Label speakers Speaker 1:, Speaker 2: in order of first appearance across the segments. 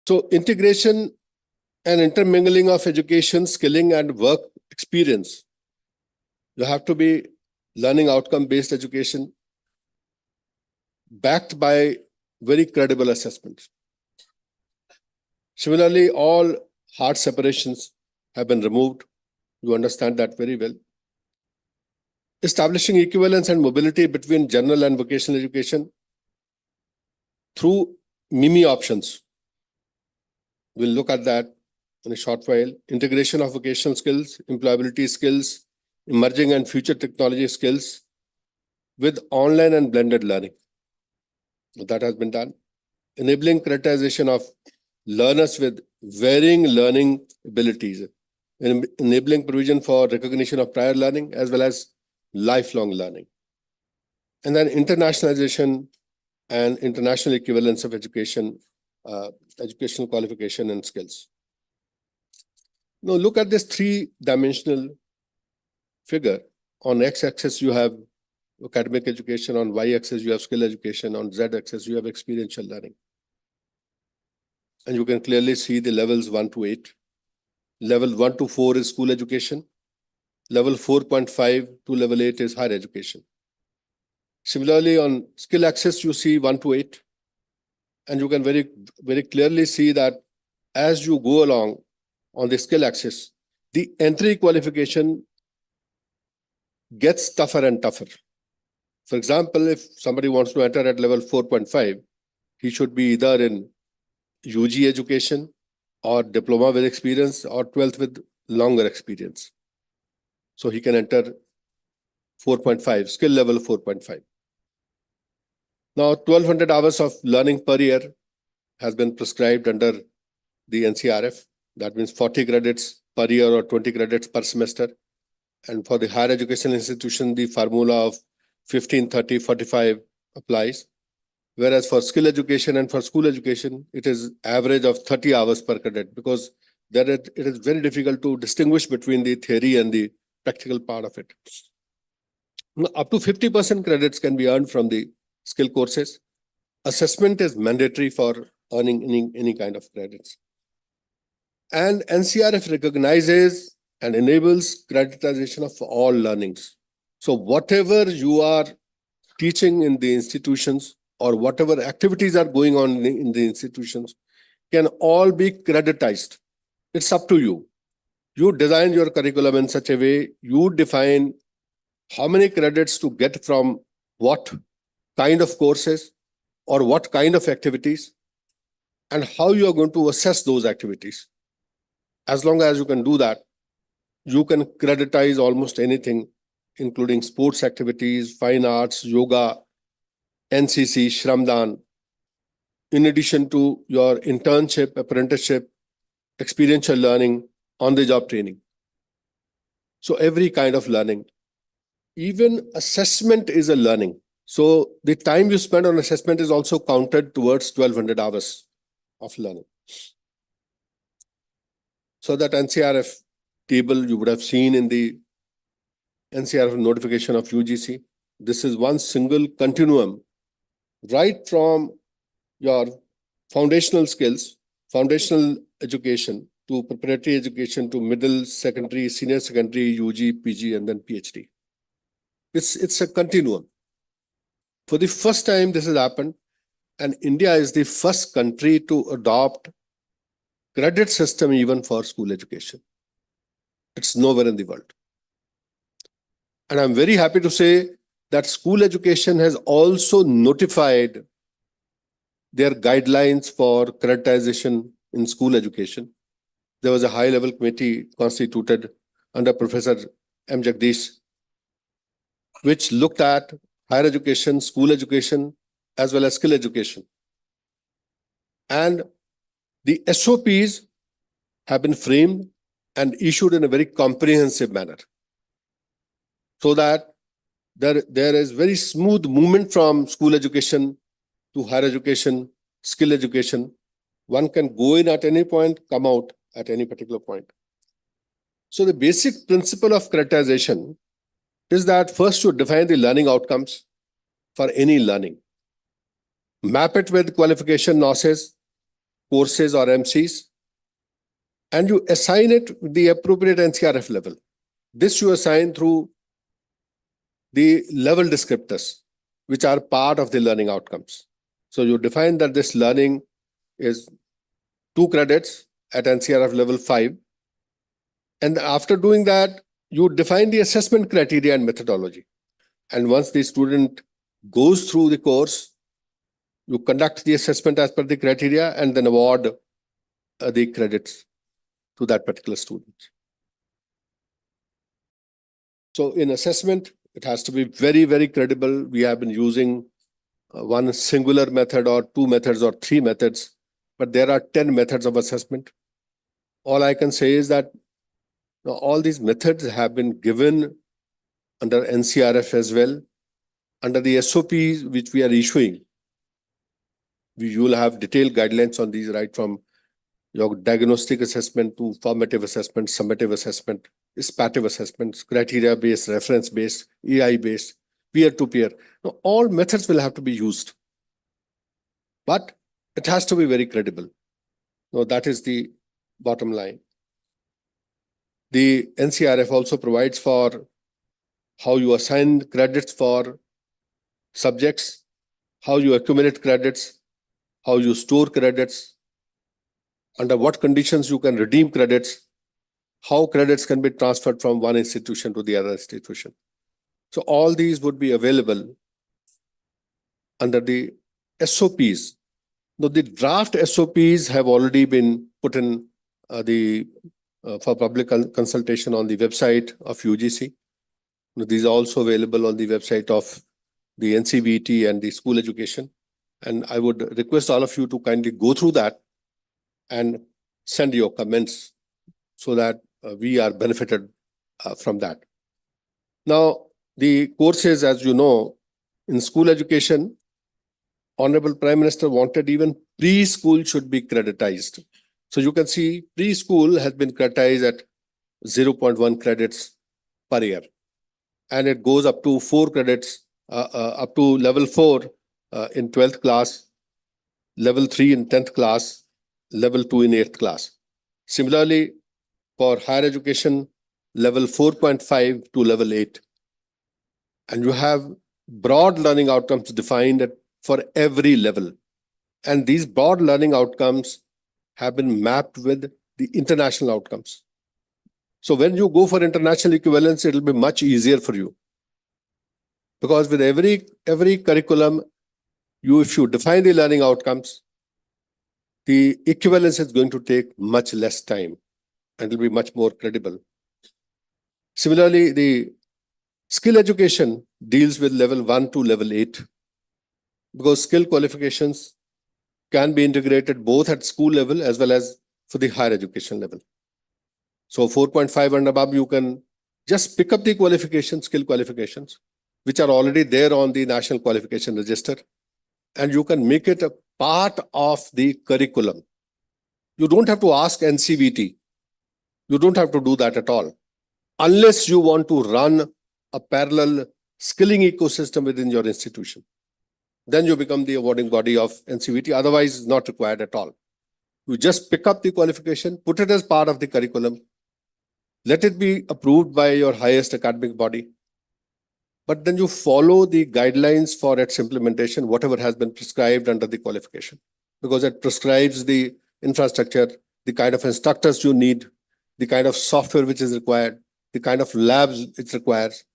Speaker 1: So integration and intermingling of education, skilling, and work experience. You have to be learning outcome-based education backed by very credible assessments. Similarly, all hard separations have been removed. You understand that very well. Establishing equivalence and mobility between general and vocational education through MIMI options. We'll look at that in a short while. Integration of vocational skills, employability skills, emerging and future technology skills with online and blended learning. That has been done. Enabling creditization of learners with varying learning abilities, enabling provision for recognition of prior learning as well as lifelong learning. And then internationalization and international equivalence of education, educational qualification and skills. Now look at this three-dimensional figure. On x-axis you have academic education, on y-axis you have skill education, on z-axis you have experiential learning. And you can clearly see the levels 1 to 8. Level 1 to 4 is school education. Level 4.5 to level 8 is higher education. Similarly, on skill axis, you see 1 to 8. And you can very clearly see that as you go along on the skill axis, the entry qualification gets tougher and tougher. For example, if somebody wants to enter at level 4.5, he should be either in U.G. education or diploma with experience or 12th with longer experience. So he can enter 4.5, skill level 4.5. Now, 1,200 hours of learning per year has been prescribed under the NCRF. That means 40 credits per year or 20 credits per semester. And for the higher education institution, the formula of 15, 30, 45 applies. Whereas for skill education and for school education, it is average of 30 hours per credit, because there it is very difficult to distinguish between the theory and the practical part of it. Up to 50% credits can be earned from the skill courses. Assessment is mandatory for earning any kind of credits. And NCRF recognizes and enables creditization of all learnings. So whatever you are teaching in the institutions or whatever activities are going on in the institutions can all be creditized. It's up to you. You design your curriculum in such a way, you define how many credits to get from what kind of courses or what kind of activities, and how you are going to assess those activities. As long as you can do that, you can creditize almost anything, including sports activities, fine arts, yoga, NCC, Shramdan, in addition to your internship, apprenticeship, experiential learning, on-the-job training. So every kind of learning. Even assessment is a learning. So the time you spend on assessment is also counted towards 1,200 hours of learning. So that NCRF table you would have seen in the NCRF notification of U.G.C. This is one single continuum, right from your foundational skills, foundational education, to preparatory education, to middle, secondary, senior secondary, UG, PG, and then PhD. It's a continuum. For the first time this has happened, and India is the first country to adopt credit system even for school education. It's nowhere in the world. And I'm very happy to say that school education has also notified their guidelines for creditization in school education. There was a high-level committee constituted under Professor M. Jagdish, which looked at higher education, school education, as well as skill education. And the SOPs have been framed and issued in a very comprehensive manner, so that there is very smooth movement from school education to higher education, skill education. One can go in at any point, come out at any particular point. So the basic principle of creditization is that first you define the learning outcomes for any learning. Map it with qualification noses, courses or MCs, and you assign it the appropriate NCRF level. This you assign through the level descriptors, which are part of the learning outcomes. So you define that this learning is 2 credits at NCRF level 5. And after doing that, you define the assessment criteria and methodology. And once the student goes through the course, you conduct the assessment as per the criteria and then award the credits to that particular student. So in assessment, it has to be very, very credible. We have been using one singular method or 2 methods or 3 methods, but there are 10 methods of assessment. All I can say is that all these methods have been given under NCRF as well. Under the SOPs which we are issuing, you will have detailed guidelines on these, right from your diagnostic assessment to formative assessment, summative assessment, spatial assessments, criteria-based, reference-based, AI-based, peer-to-peer. Now, all methods will have to be used, but it has to be very credible. Now, that is the bottom line. The NCRF also provides for how you assign credits for subjects, how you accumulate credits, how you store credits, under what conditions you can redeem credits, how credits can be transferred from one institution to the other institution. So all these would be available under the SOPs. Now, the draft SOPs have already been put in for public consultation on the website of U.G.C. These are also available on the website of the NCVT and the school education. And I would request all of you to kindly go through that and send your comments so that we are benefited from that. Now, the courses, as you know, in school education, Honorable Prime Minister wanted even preschool should be creditized. So you can see preschool has been creditized at 0.1 credits per year. And it goes up to 4 credits, up to level 4 in 12th class, level 3 in 10th class, level 2 in 8th class. Similarly, for higher education, level 4.5 to level 8. And you have broad learning outcomes defined for every level. And these broad learning outcomes have been mapped with the international outcomes. So when you go for international equivalence, it will be much easier for you. Because with every curriculum, if you define the learning outcomes, the equivalence is going to take much less time and it will be much more credible. Similarly, the skill education deals with level 1 to level 8 because skill qualifications can be integrated both at school level as well as for the higher education level. So 4.5 and above, you can just pick up the qualifications, skill qualifications, which are already there on the National Qualification Register, and you can make it a part of the curriculum. You don't have to ask NCVT. You don't have to do that at all, unless you want to run a parallel skilling ecosystem within your institution. Then you become the awarding body of NCVT, otherwise not required at all. You just pick up the qualification, put it as part of the curriculum, let it be approved by your highest academic body, but then you follow the guidelines for its implementation, whatever has been prescribed under the qualification, because it prescribes the infrastructure, the kind of instructors you need, the kind of software which is required, the kind of labs it requires,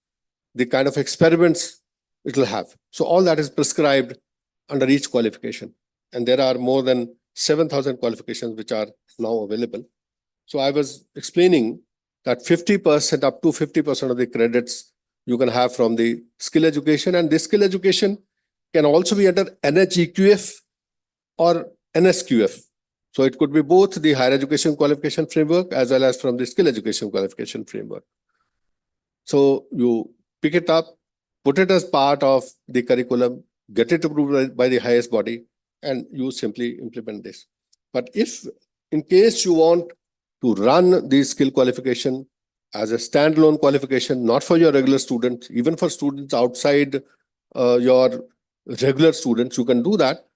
Speaker 1: the kind of experiments it will have. So all that is prescribed under each qualification. And there are more than 7,000 qualifications which are now available. So I was explaining that 50%, up to 50% of the credits you can have from the skill education, and this skill education can also be under NHEQF or NSQF. So it could be both the higher education qualification framework as well as from the skill education qualification framework. So you pick it up, put it as part of the curriculum, get it approved by the highest body, and you simply implement this. But if in case you want to run the skill qualification as a standalone qualification, not for your regular students, even for students outside your regular students, you can do that.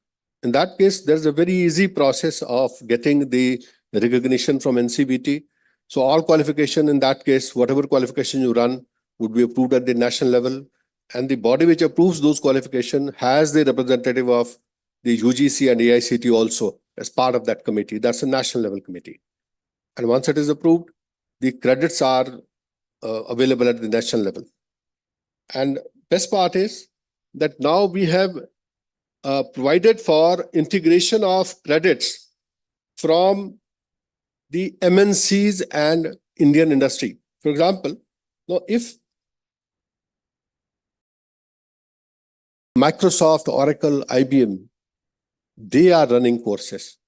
Speaker 1: In that case, there's a very easy process of getting the recognition from NCBT. So all qualification in that case, whatever qualification you run would be approved at the national level. And the body which approves those qualification has the representative of the U.G.C and AICT also as part of that committee. That's a national level committee. And once it is approved, the credits are available at the national level. And best part is that now we have provided for integration of credits from the MNCs and Indian industry. For example, now if Microsoft, Oracle, IBM, they are running courses,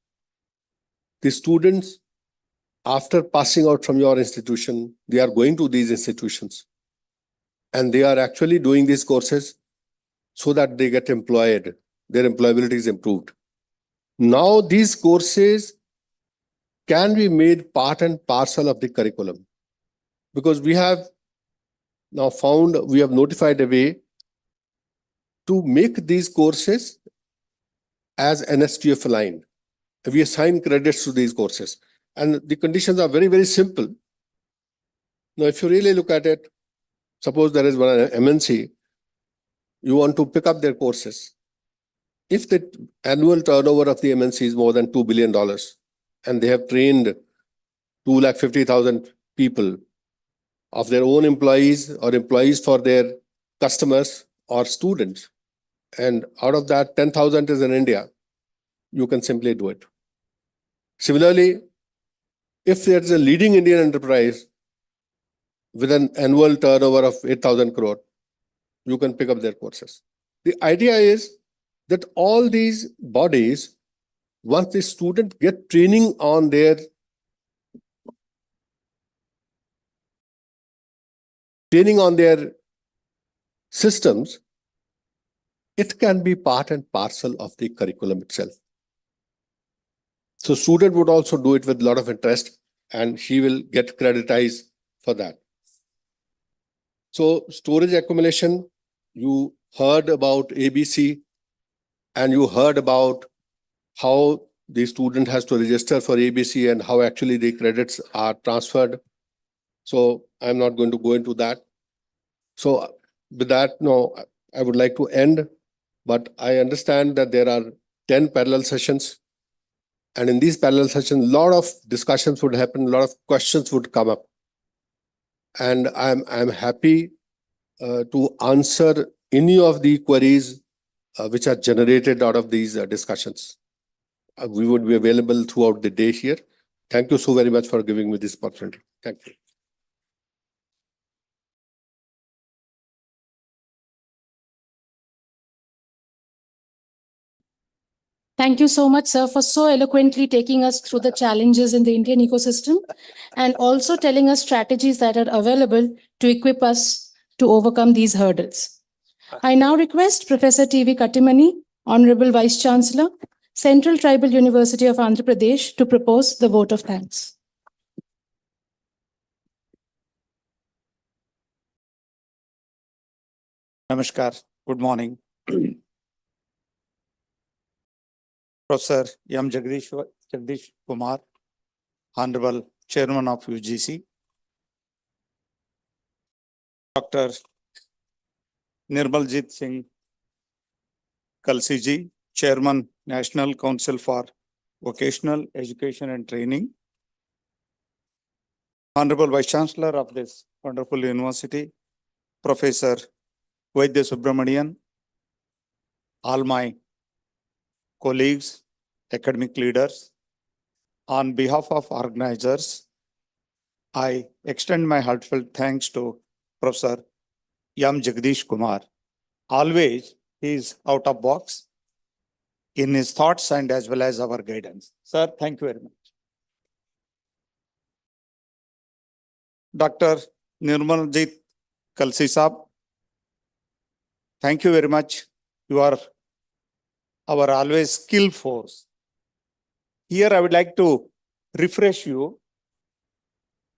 Speaker 1: the students, after passing out from your institution, they are going to these institutions and they are actually doing these courses so that they get employed, their employability is improved. Now these courses can be made part and parcel of the curriculum, because we have now found, we have notified a way to make these courses as NSTF aligned. We assign credits to these courses, and the conditions are very, very simple. Now, if you really look at it, suppose there is one MNC, you want to pick up their courses. If the annual turnover of the MNC is more than $2 billion and they have trained 250,000 people of their own employees or employees for their customers or students, and out of that 10,000 is in India, you can simply do it. Similarly, if there is a leading Indian enterprise with an annual turnover of 8,000 crore, you can pick up their courses. The idea is that all these bodies, once the student get training on their systems, it can be part and parcel of the curriculum itself. So student would also do it with a lot of interest, and he will get creditized for that. So storage accumulation, you heard about ABC, and you heard about how the student has to register for ABC and how actually the credits are transferred. So I'm not going to go into that. So with that, no, I would like to end, but I understand that there are 10 parallel sessions. And in these parallel sessions, a lot of discussions would happen, a lot of questions would come up. And I'm happy to answer any of the queries which are generated out of these discussions. We would be available throughout the day here. Thank you so very much for giving me this opportunity. Thank you.
Speaker 2: Thank you so much, sir, for so eloquently taking us through the challenges in the Indian ecosystem and also telling us strategies that are available to equip us to overcome these hurdles. I now request Professor T.V. Kattimani, Honorable Vice Chancellor, Central Tribal University of Andhra Pradesh, to propose the vote of thanks.
Speaker 3: Namaskar. Good morning. Professor M. Jagdish Kumar, Honorable Chairman of U.G.C. Dr. Nirmaljit Singh Kalsi ji, Chairman, National Council for Vocational Education and Training. Honorable Vice Chancellor of this wonderful university, Professor Vaidya Subramanian, all my colleagues, academic leaders, on behalf of organizers, I extend my heartfelt thanks to Professor M. Jagdish Kumar. Always he is out of box in his thoughts and as well as our guidance. Sir, thank you very much. Dr. Nirmaljit Kalsi Saab, thank you very much. You are our always skill force. Here I would like to refresh you.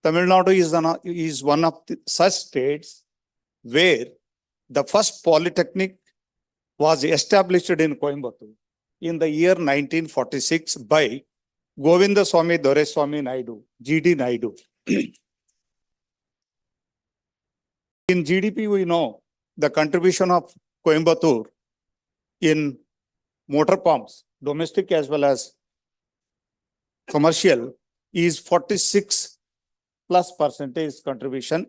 Speaker 3: Tamil Nadu is one of the such states where the first polytechnic was established in Coimbatore. in the year 1946 by Govindaswamy Doreswamy Naidu, G.D. Naidu. In GDP, we know the contribution of Coimbatore in motor pumps, domestic as well as commercial, is 46 plus percentage contribution.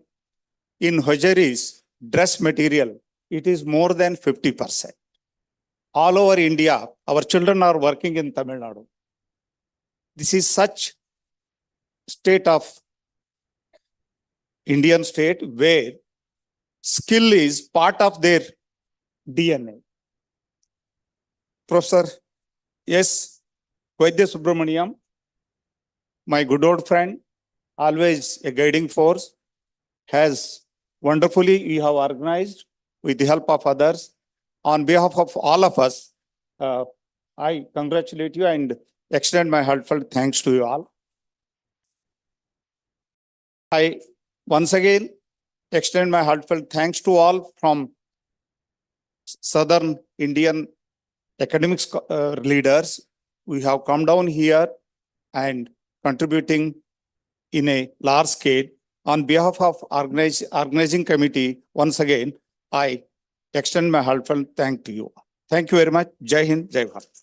Speaker 3: In hosieries, dress material, it is more than 50%. All over India, our children are working in Tamil Nadu. This is such state of Indian state where skill is part of their DNA. Professor S. Vaidya Subramaniam, my good old friend, always a guiding force, has wonderfully we have organized with the help of others. On behalf of all of us, I congratulate you and extend my heartfelt thanks to you all. I once again extend my heartfelt thanks to all from Southern Indian academics leaders. We have come down here and contributing in a large scale. On behalf of organizing committee, once again, I extend my heartfelt thanks to you. Thank you very much. Jai Hind, Jai Bharat.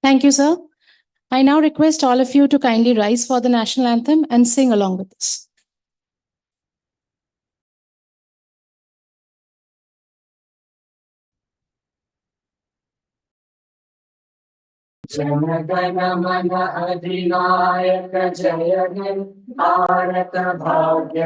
Speaker 2: Thank you, sir. I now request all of you to kindly rise for the national anthem and sing along with us.
Speaker 4: जनगण मन अधिनायक जय हे भारत भाग्य